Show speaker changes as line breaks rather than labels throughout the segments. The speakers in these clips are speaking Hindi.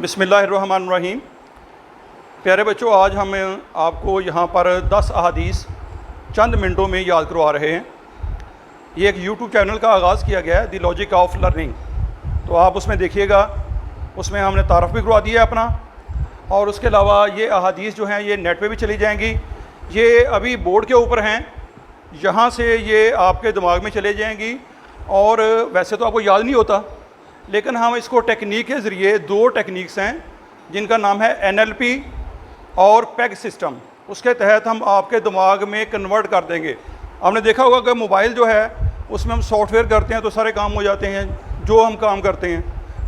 बिस्मिल्लाहिर्रहमानिर्रहीम। प्यारे बच्चों, आज हम आपको यहाँ पर 10 अहादीस चंद मिनटों में याद करवा रहे हैं। ये एक यूट्यूब चैनल का आगाज़ किया गया है, द लॉजिक ऑफ लर्निंग। तो आप उसमें देखिएगा, उसमें हमने तारफ़ भी करवा दिया है अपना, और उसके अलावा ये अहादीस जो हैं ये नेट पे भी चली जाएंगी। ये अभी बोर्ड के ऊपर हैं, यहाँ से ये आपके दिमाग में चले जाएंगी। और वैसे तो आपको याद नहीं होता, लेकिन हम इसको टेक्निक के ज़रिए, दो टेक्निक्स हैं जिनका नाम है NLP और पेग सिस्टम, उसके तहत हम आपके दिमाग में कन्वर्ट कर देंगे। आपने देखा होगा कि मोबाइल जो है उसमें हम सॉफ्टवेयर करते हैं तो सारे काम हो जाते हैं जो हम काम करते हैं।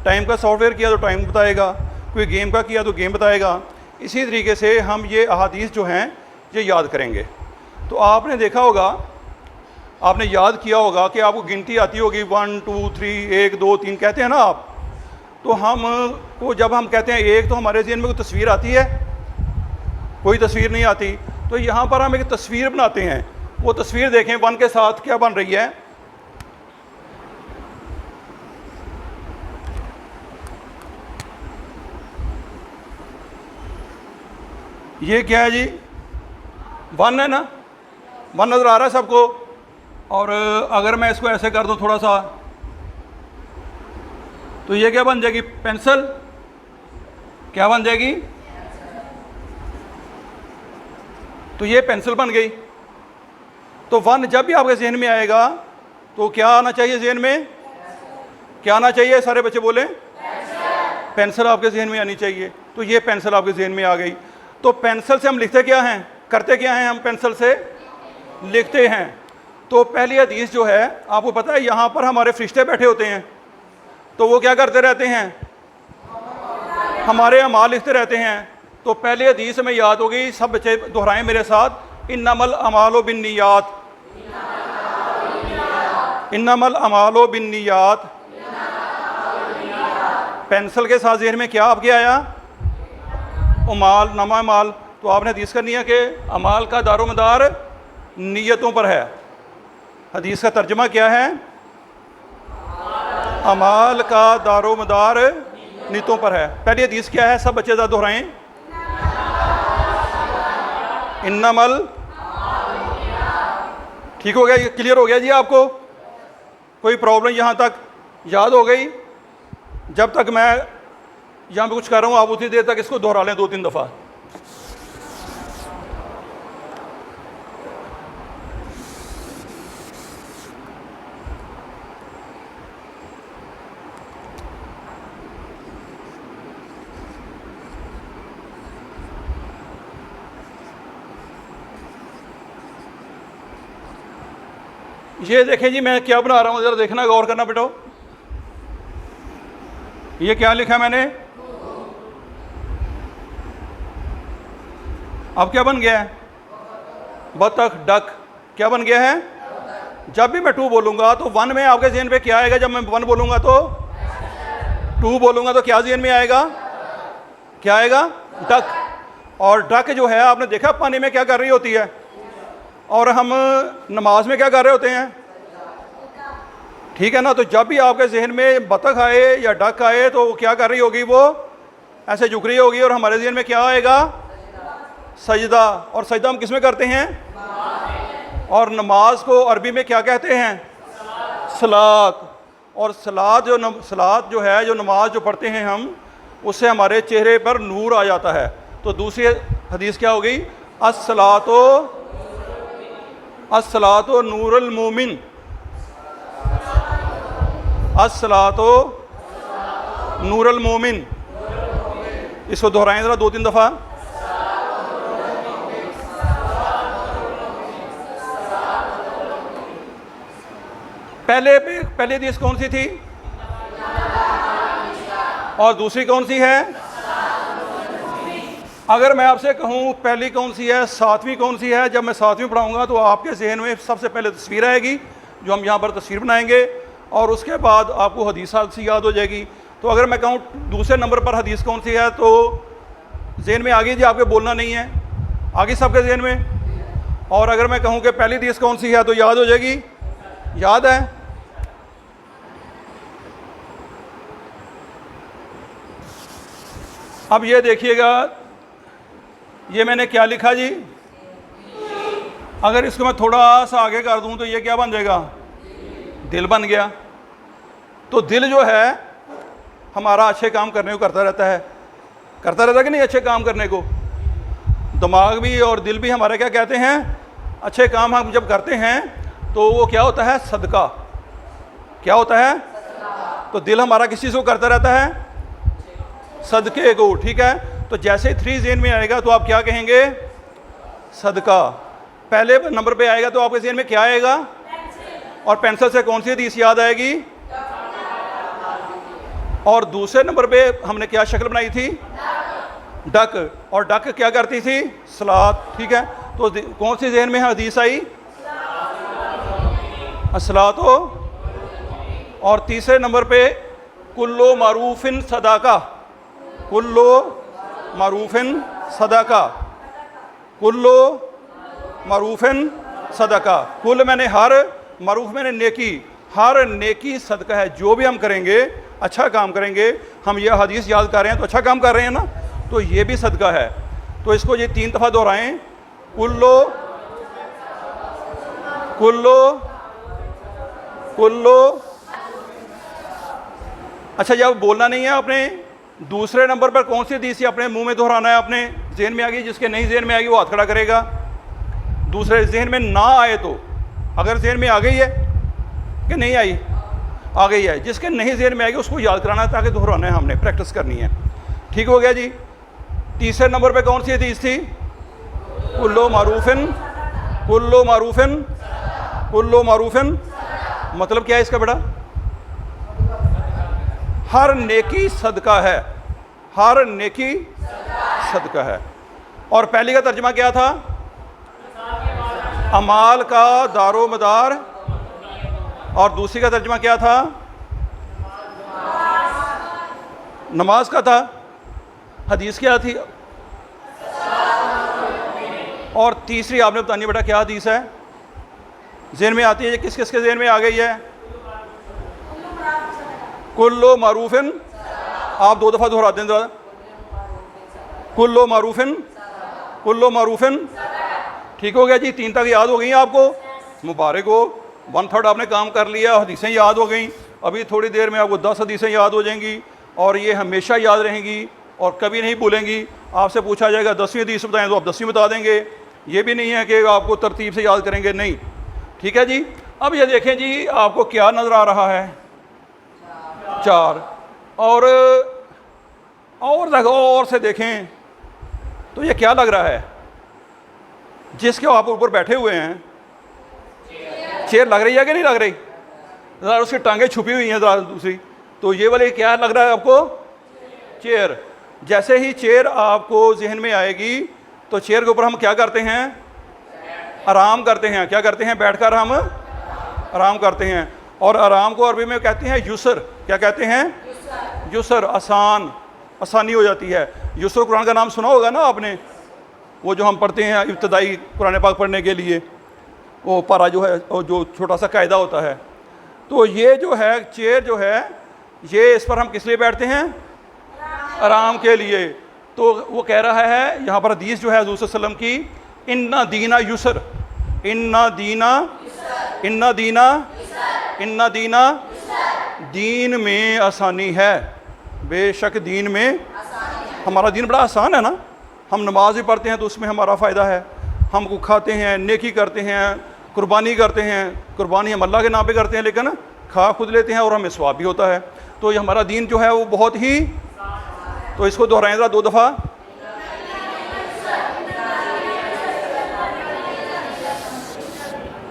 टाइम का सॉफ्टवेयर किया तो टाइम बताएगा, कोई गेम का किया तो गेम बताएगा। इसी तरीके से हम ये अहादीस जो हैं ये याद करेंगे। तो आपने देखा होगा, आपने याद किया होगा कि आपको गिनती आती होगी 1 2 3 1 2 3 कहते हैं ना आप। तो हम को जब हम कहते हैं एक, तो हमारे ज़हन में कोई तस्वीर आती है? कोई तस्वीर नहीं आती। तो यहाँ पर हम एक तस्वीर बनाते हैं। वो तस्वीर देखें 1 के साथ क्या बन रही है। ये क्या है जी? 1 है ना? 1 नज़र आ रहा है सबको। और अगर मैं इसको ऐसे कर दूं थोड़ा सा, तो ये क्या बन जाएगी? पेंसिल। क्या बन जाएगी? तो ये पेंसिल बन गई। तो 1 जब भी आपके जहन में आएगा तो क्या आना चाहिए जहन में? क्या आना चाहिए? सारे बच्चे बोलें। पेंसिल आपके जहन में आनी चाहिए। तो ये पेंसिल आपके जहन में आ गई। तो पेंसिल से हम लिखते क्या हैं? करते क्या हैं? हम पेंसिल से लिखते हैं। तो पहली हदीस जो है, आपको पता है यहाँ पर हमारे फरिश्ते बैठे होते हैं, तो वो क्या करते रहते हैं? हमारे अमाल लिखते रहते हैं। तो पहली हदीस में याद हो गई, सब बच्चे दोहराएं मेरे साथ, इन्नमल अमालो बिन्नियात। इन्नमल अमालो बिन्नियात। पेंसिल के साथ ज़हन में क्या आपके आया? अमाल, नमा अमाल। तो आपने हदीस करनी है कि अमाल का दारोमदार नीयतों पर है। हदीस का तर्जुमा क्या है? अमाल का दारोमदार नीयतों पर है। पहली हदीस क्या है? सब बच्चे ज़रा दोहराएं। इन्नमल। ठीक हो गया? ये क्लियर हो गया जी आपको? कोई प्रॉब्लम यहाँ तक याद हो गई? जब तक मैं यहाँ पे कुछ कर रहा हूँ, आप उतनी देर तक इसको दोहरा लें 2-3 दफ़ा। ये देखें जी, मैं क्या बना रहा हूँ, ज़रा देखना, गौर करना बेटो। ये क्या लिखा मैंने? अब क्या बन गया है? बतख, डक। क्या बन गया है? जब भी मैं 2 बोलूँगा तो 1 में आपके ज़हन पे क्या आएगा? जब मैं 1 बोलूँगा तो 2 बोलूँगा तो क्या ज़हन में आएगा? क्या आएगा? डक। और डक जो है, आपने देखा पानी में क्या कर रही होती है, और हम नमाज में क्या कर रहे होते हैं? ठीक है ना? तो जब भी आपके जहन में बतख आए या डक आए तो वो क्या कर रही होगी? वो ऐसे झुक रही होगी। और हमारे जहन में क्या आएगा? सजदा। और सजदा हम किस में करते हैं? और नमाज को अरबी में क्या कहते हैं? सलात। और सलात जो है, जो नमाज जो पढ़ते हैं हम, उससे हमारे चेहरे पर नूर आ जाता है। तो दूसरी हदीस क्या हो गई? अस्सलातो नूरुल मोमिन। अस्सलातो नूरुल मोमिन। इसको दोहराएं ज़रा 2-3 दफ़ा। पहले हदीस कौन सी थी और दूसरी कौन सी है? अगर मैं आपसे कहूँ पहली कौन सी है, 7वीं कौन सी है, जब मैं 7वीं पढ़ाऊँगा तो आपके जहन में सबसे पहले तस्वीर आएगी, जो हम यहाँ पर तस्वीर बनाएंगे, और उसके बाद आपको हदीस सी याद हो जाएगी। तो अगर मैं कहूँ दूसरे नंबर पर हदीस कौन सी है, तो जहन में आ गई जी आपके, बोलना नहीं है, आगे सबके जहन में। और अगर मैं कहूँ कि पहली हदीस कौन सी है तो याद हो जाएगी। याद है? अब ये देखिएगा, ये मैंने क्या लिखा जी, अगर इसको मैं थोड़ा सा आगे कर दूं तो ये क्या बन जाएगा, दिल बन गया। तो दिल जो है हमारा अच्छे काम करने को करता रहता है कि नहीं, अच्छे काम करने को। दिमाग भी और दिल भी हमारे क्या कहते हैं, अच्छे काम हम जब करते हैं तो वो क्या होता है, सदका। क्या होता है, तो दिल हमारा किस चीज़ को करता रहता है, सदके को। ठीक है, तो जैसे 3 ज़हन में आएगा तो आप क्या कहेंगे, सदका। पहले नंबर पे आएगा तो आपके ज़हन में क्या आएगा, और पेंसिल से कौन सी हदीस याद आएगी, और दूसरे नंबर पे हमने क्या शक्ल बनाई थी, डक, और डक क्या करती थी, सलात। ठीक है, तो कौन सी ज़हन में हदीस आई, सलात हो। और तीसरे नंबर पे कुल्लो मारूफिन सदाका, कुल्लो मारूफिन सदाका, कुल्लो मारूफिन सदका। कुल मैंने हर, मारूफ मैंने नेकी, हर नेकी सदका है। जो भी हम करेंगे, अच्छा काम करेंगे, हम यह हदीस याद कर रहे हैं तो अच्छा काम कर रहे हैं ना, तो ये भी सदका है। तो इसको ये 3 दफ़ा दोहराएं, कुल्लो कुल्लो कुल्लो। अच्छा, जब बोलना नहीं है आपने, दूसरे नंबर पर कौन सी हदीस अपने मुंह में दोहराना है, अपने जहन में आ गई, जिसके नहीं जहन में आएगी वो हाथ खड़ा करेगा। दूसरे जहन में ना आए तो, अगर जहन में आ गई है कि नहीं आई, आ गई है, जिसके नहीं जहन में आएगी उसको याद कराना है, ताकि दोहराना है, हमने प्रैक्टिस करनी है। ठीक हो गया जी। तीसरे नंबर पे कौन सी हदीस थी, कुल्लो मारूफिन, कुल्लो मारूफिन, कुल्लो मारूफिन। मतलब क्या है इसका बेटा, हर नेकी सदका है, हर नेकी सदका है। और पहली का तर्जमा क्या था, अमाल का दारो मदार, और दूसरी का तर्जमा क्या था, नमाज का था। हदीस क्या थी, और तीसरी आपने बतानी बेटा क्या हदीस है, ज़हन में आती है, किस किस के ज़हन में आ गई है, कुल्लो मारूफिन। आप 2 दफ़ा दोहरा दें ज़रा, कुल्लो मारूफिन, कुल्लो मारूफिन। ठीक हो गया जी, 3 तक याद हो गई आपको, मुबारक हो, 1/3 आपने काम कर लिया, हदीसें याद हो गई। अभी थोड़ी देर में आपको 10 हदीसें याद हो जाएंगी, और ये हमेशा याद रहेंगी और कभी नहीं भूलेंगी। आपसे पूछा जाएगा 10वीं हदीस बताएं तो आप 10वीं बता देंगे। ये भी नहीं है कि आपको तरतीब से याद करेंगे, नहीं। ठीक है जी। अब ये देखें जी, आपको क्या नज़र आ रहा है, 4। और से देखें तो ये क्या लग रहा है, जिसके आप ऊपर बैठे हुए हैं, चेयर लग रही है कि नहीं लग रही, ज़रा उसकी टांगें छुपी हुई हैं ज़रा दूसरी, तो ये वाले क्या लग रहा है आपको, चेयर। जैसे ही चेयर आपको जहन में आएगी तो चेयर के ऊपर हम क्या करते हैं, आराम करते हैं। क्या करते हैं, बैठकर हम आराम करते हैं। और आराम को अरबी में कहते हैं युसर। क्या कहते हैं, युसर, आसान, आसानी हो जाती है। युसर कुरान का नाम सुना होगा ना आपने, वो जो हम पढ़ते हैं इब्तदाई कुरान पाक पढ़ने के लिए, वो पारा जो है, वो जो छोटा सा कायदा होता है। तो ये जो है चेयर जो है, ये इस पर हम किस लिए बैठते हैं, आराम के लिए। तो वो कह रहा है यहाँ पर हदीस जो है हुज़ूर सल्लल्लाहु अलैहि वसल्लम की, इन्ना दीना युसर, इन्ना दीना, इन्ना दीना, इन्ना दीना, दीन में आसानी है। बेशक दीन में, हमारा दीन बड़ा आसान है ना। हम नमाज भी पढ़ते हैं तो उसमें हमारा फ़ायदा है, हम को खाते हैं, नेकी करते हैं, कुर्बानी करते हैं। कुर्बानी हम अल्लाह के नाम पे करते हैं, लेकिन खा खुद लेते हैं और हमें सवाब भी होता है। तो ये हमारा दीन जो है वो बहुत ही, तो इसको दोहराएं ज़रा 2 दफ़ा।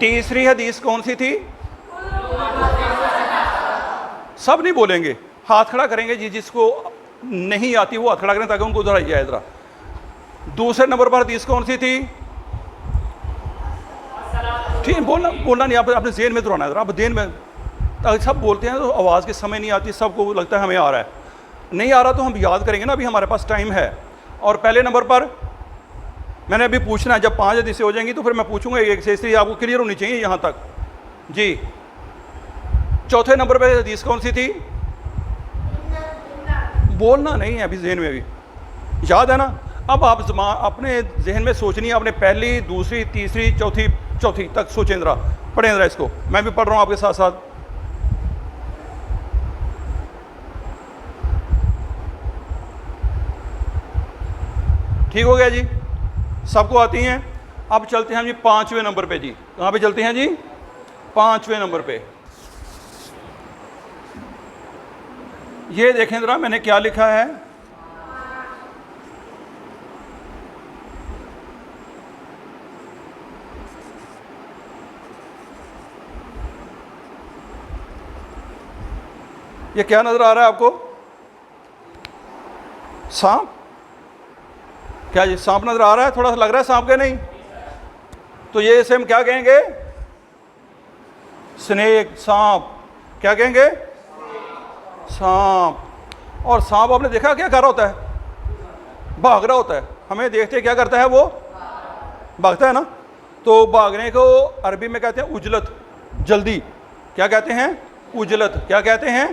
तीसरी हदीस कौन सी थी, सब नहीं बोलेंगे, हाथ खड़ा करेंगे जी, जिसको नहीं आती वो हाथ खड़ा करें ताकि उनको दोहराई जाए ज़रा। दूसरे नंबर पर हदीस कौन सी थी, ठीक, बोलना नहीं, आपने ज़हन में दोहराना है ज़रा, आप ज़हन में। सब बोलते हैं तो आवाज़ के समय नहीं आती, सबको लगता है हमें आ रहा है, नहीं आ रहा तो हम याद करेंगे ना, अभी हमारे पास टाइम है। और पहले नंबर पर मैंने अभी पूछना है, जब 5 हदीसें हो जाएंगी तो फिर मैं पूछूंगा एक से, इसलिए आपको क्लियर होनी चाहिए यहाँ तक जी। चौथे नंबर पर हदीस कौन सी थी, बोलना नहीं है अभी ज़हन में, अभी याद है ना। अब आप अपने जहन में सोचनी है, आपने पहली, दूसरी, तीसरी, चौथी तक सोचें ज़रा, पढ़ें ज़रा इसको, मैं भी पढ़ रहा हूँ आपके साथ साथ। ठीक हो गया जी, सबको आती हैं। अब चलते हैं हम जी 5वें नंबर पे जी। कहाँ पे चलते हैं जी? 5वें नंबर पे। ये देखें ज़रा मैंने क्या लिखा है। ये क्या नज़र आ रहा है आपको? सांप? क्या जी सांप नज़र आ रहा है? थोड़ा सा लग रहा है सांप के? नहीं तो ये इसे हम क्या कहेंगे? स्नेक, सांप। क्या कहेंगे? सांप। और सांप आपने देखा क्या कर रहा होता है? भाग रहा होता है। हमें देखते क्या करता है वो? भागता है ना। तो भागने को अरबी में कहते हैं उजलत, जल्दी। क्या कहते हैं? उजलत। क्या कहते हैं?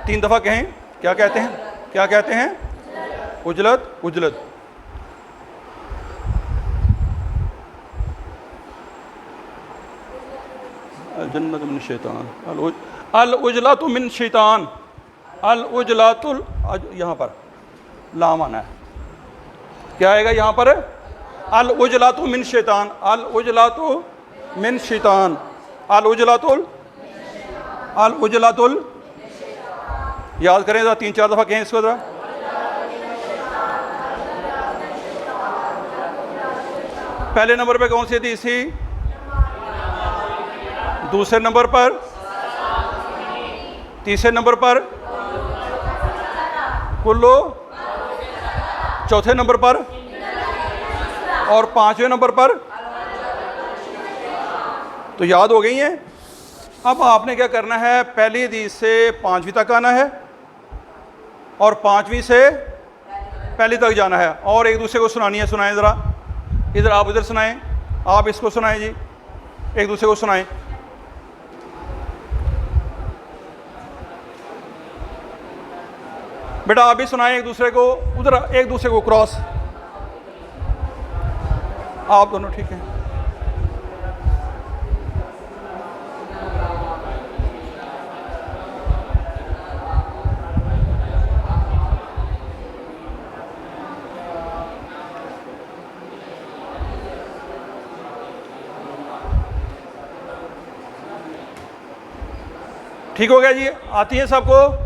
3 दफ़ा कहें। क्या कहते हैं? क्या कहते हैं? उजलत, उजलत। जन्नत मिन शैतान, अल उजलातु मिन शैतान, अल उजलातुल, यहाँ पर लाम आना है। क्या आएगा यहाँ पर? अल उजलातु मिन शैतान, अल उजलातु मिन शैतान, अल उजलातुल, अल उजलातुल। याद करें ज़रा, 3-4 दफ़ा कहें इसको ज़रा। पहले नंबर पे कौन सी हदीस थी? दूसरे नंबर पर? तीसरे नंबर पर? कुल्लू? चौथे नंबर पर? और 5वें नंबर पर? तो याद हो गई हैं। अब आपने क्या करना है? पहली हदीस से 5वीं तक आना है और 5वीं से पहली तक जाना है और एक दूसरे को सुनानी है। सुनाएं ज़रा, इधर आप इधर सुनाएं, आप इसको सुनाएं जी, एक दूसरे को सुनाएं। बेटा आप भी सुनाएं एक दूसरे को, उधर एक दूसरे को क्रॉस। आप दोनों ठीक हैं। ठीक हो गया जी, आती है सबको?